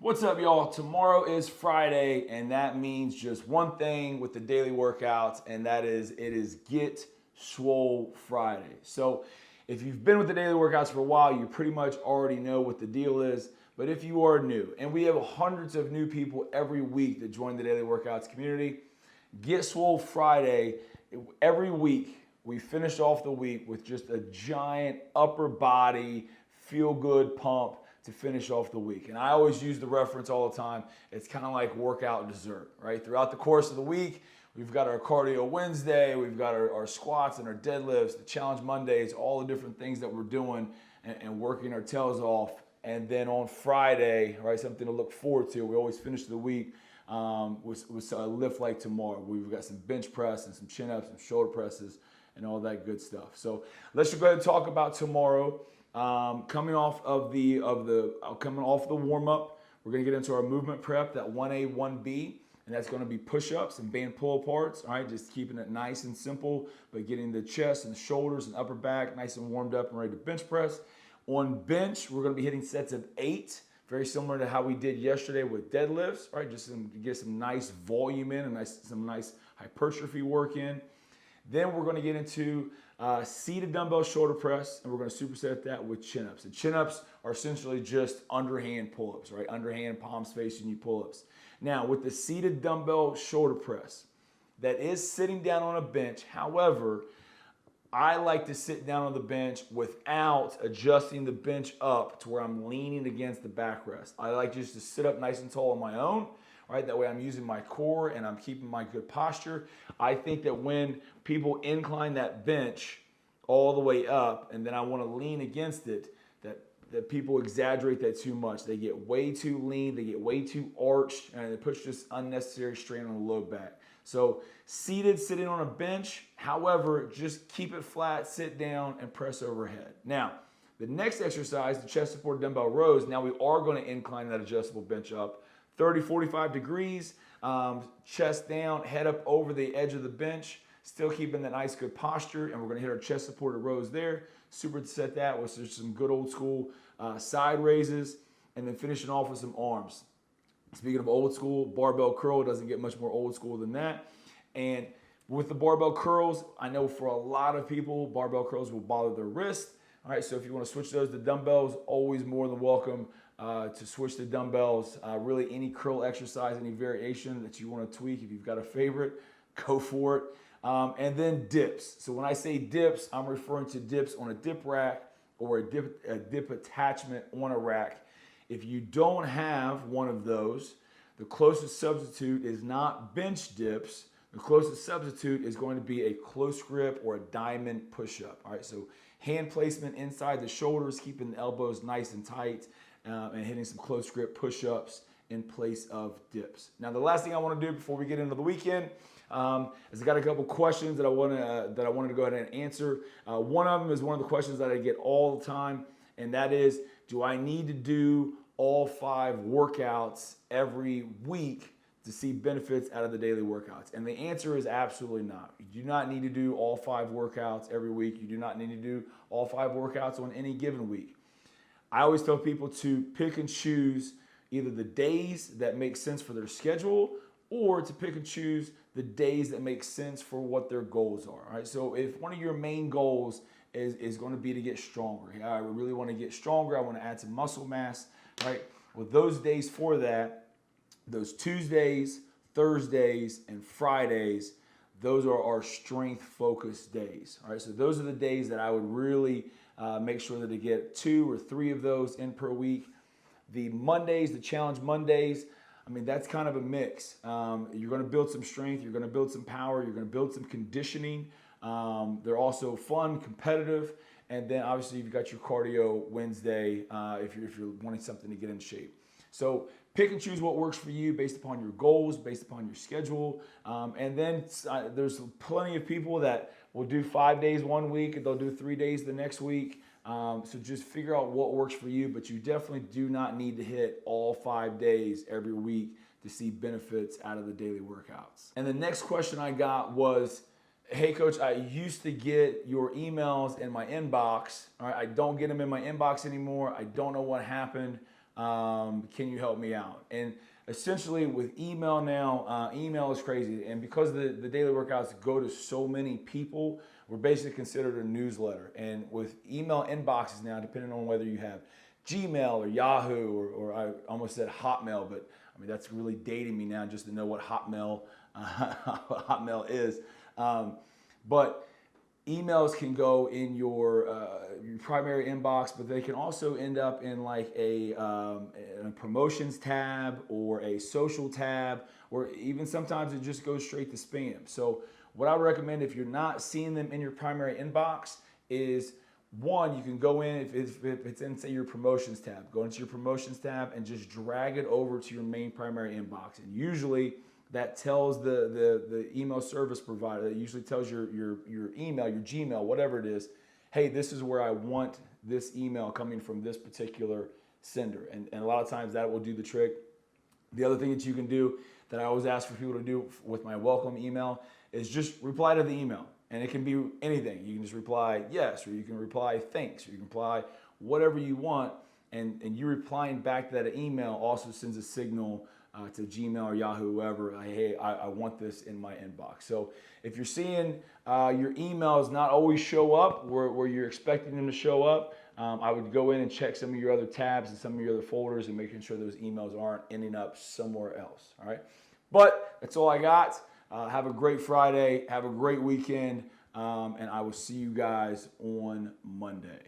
What's up, y'all? Tomorrow is Friday, and that means just one thing with the daily workouts, and that is it is Get Swole Friday. So if you've been with the daily workouts for a while, you pretty much already know what the deal is. But if you are new, and we have hundreds of new people every week that join the daily workouts community, Get Swole Friday, every week we finish off the week with just a giant upper body, feel good pump to finish off the week. And I always use the reference all the time. It's kind of like workout dessert, right? Throughout the course of the week, we've got our cardio Wednesday, we've got our squats and our deadlifts, the challenge Mondays, all the different things that we're doing and working our tails off. And then on Friday, right, something to look forward to. We always finish the week with a lift like tomorrow. We've got some bench press and some chin ups, some shoulder presses, and all that good stuff. So let's just go ahead and talk about tomorrow. Coming off the warm up, we're gonna get into our movement prep, that 1A, 1B, and that's gonna be push-ups and band pull aparts. All right, just keeping it nice and simple, but getting the chest and the shoulders and upper back nice and warmed up and ready to bench press. On bench, we're gonna be hitting sets of 8, very similar to how we did yesterday with deadlifts. Right, just to get some nice volume in and some nice hypertrophy work in. Then we're going to get into seated dumbbell shoulder press, and we're going to superset that with chin-ups. And chin-ups are essentially just underhand pull-ups, right? Underhand, palms facing you pull-ups. Now, with the seated dumbbell shoulder press, that is sitting down on a bench. However, I like to sit down on the bench without adjusting the bench up to where I'm leaning against the backrest. I like just to sit up nice and tall on my own. Right, that way I'm using my core and I'm keeping my good posture. I think that when people incline that bench all the way up and then I want to lean against it, that people exaggerate that too much. They get way too lean, they get way too arched, and it puts just unnecessary strain on the low back. So sitting on a bench, however, just keep it flat, sit down, and press overhead. Now, the next exercise, the chest supported dumbbell rows, now we are going to incline that adjustable bench up 30, 45 degrees, chest down, head up over the edge of the bench, still keeping that nice good posture, and we're gonna hit our chest supported rows there. Superset that with just some good old school side raises, and then finishing off with some arms. Speaking of old school, barbell curl doesn't get much more old school than that. And with the barbell curls, I know for a lot of people, barbell curls will bother their wrist. All right, so if you wanna switch those to dumbbells, always more than welcome to switch the dumbbells. Really any curl exercise, any variation that you want to tweak, if you've got a favorite, go for it. And then dips. So when I say dips, I'm referring to dips on a dip rack or a dip attachment on a rack. If you don't have one of those, the closest substitute is not bench dips. The closest substitute is going to be a close grip or a diamond push-up. All right, so hand placement inside the shoulders, keeping the elbows nice and tight, and hitting some close grip push-ups in place of dips. Now, the last thing I want to do before we get into the weekend is I got a couple questions that I wanted to go ahead and answer. One of them is one of the questions that I get all the time, and that is, do I need to do all 5 workouts every week to see benefits out of the daily workouts? And the answer is absolutely not. You do not need to do all 5 workouts every week. You do not need to do all 5 workouts on any given week. I always tell people to pick and choose either the days that make sense for their schedule or to pick and choose the days that make sense for what their goals are. All right? So if one of your main goals is going to be to get stronger, I really want to get stronger, I want to add some muscle mass, right? Well, those days for that, those Tuesdays, Thursdays, and Fridays, those are our strength focused days. All right, so those are the days that I would really make sure that I get 2 or 3 of those in per week. The Mondays, the challenge Mondays, I mean, that's kind of a mix. You're going to build some strength, you're going to build some power, you're going to build some conditioning. They're also fun, competitive, and then obviously you've got your cardio Wednesday if you're wanting something to get in shape. So pick and choose what works for you based upon your goals, based upon your schedule. And then there's plenty of people that will do 5 days one week and they'll do 3 days the next week. So just figure out what works for you, but you definitely do not need to hit all 5 days every week to see benefits out of the daily workouts. And the next question I got was, hey coach, I used to get your emails in my inbox. All right, I don't get them in my inbox anymore. I don't know what happened. Can you help me out? And essentially with email now, email is crazy. And because the daily workouts go to so many people, we're basically considered a newsletter. And with email inboxes now, depending on whether you have Gmail or Yahoo, or I almost said Hotmail, but I mean, that's really dating me now just to know what Hotmail is. But emails can go in your primary inbox, but they can also end up in like a promotions tab or a social tab, or even sometimes it just goes straight to spam. So what I would recommend if you're not seeing them in your primary inbox is, one, you can go in, if it's in, say, your promotions tab, go into your promotions tab and just drag it over to your main primary inbox. And usually that tells the email service provider, that usually tells your email, your Gmail, whatever it is, hey, this is where I want this email coming from this particular sender. And a lot of times that will do the trick. The other thing that you can do that I always ask for people to do with my welcome email is just reply to the email. And it can be anything. You can just reply yes, or you can reply thanks, or you can reply whatever you want. And you replying back to that email also sends a signal to Gmail or Yahoo, whoever, hey, I want this in my inbox. So if you're seeing your emails not always show up where you're expecting them to show up, I would go in and check some of your other tabs and some of your other folders and making sure those emails aren't ending up somewhere else. All right. But that's all I got. Have a great Friday. Have a great weekend. And I will see you guys on Monday.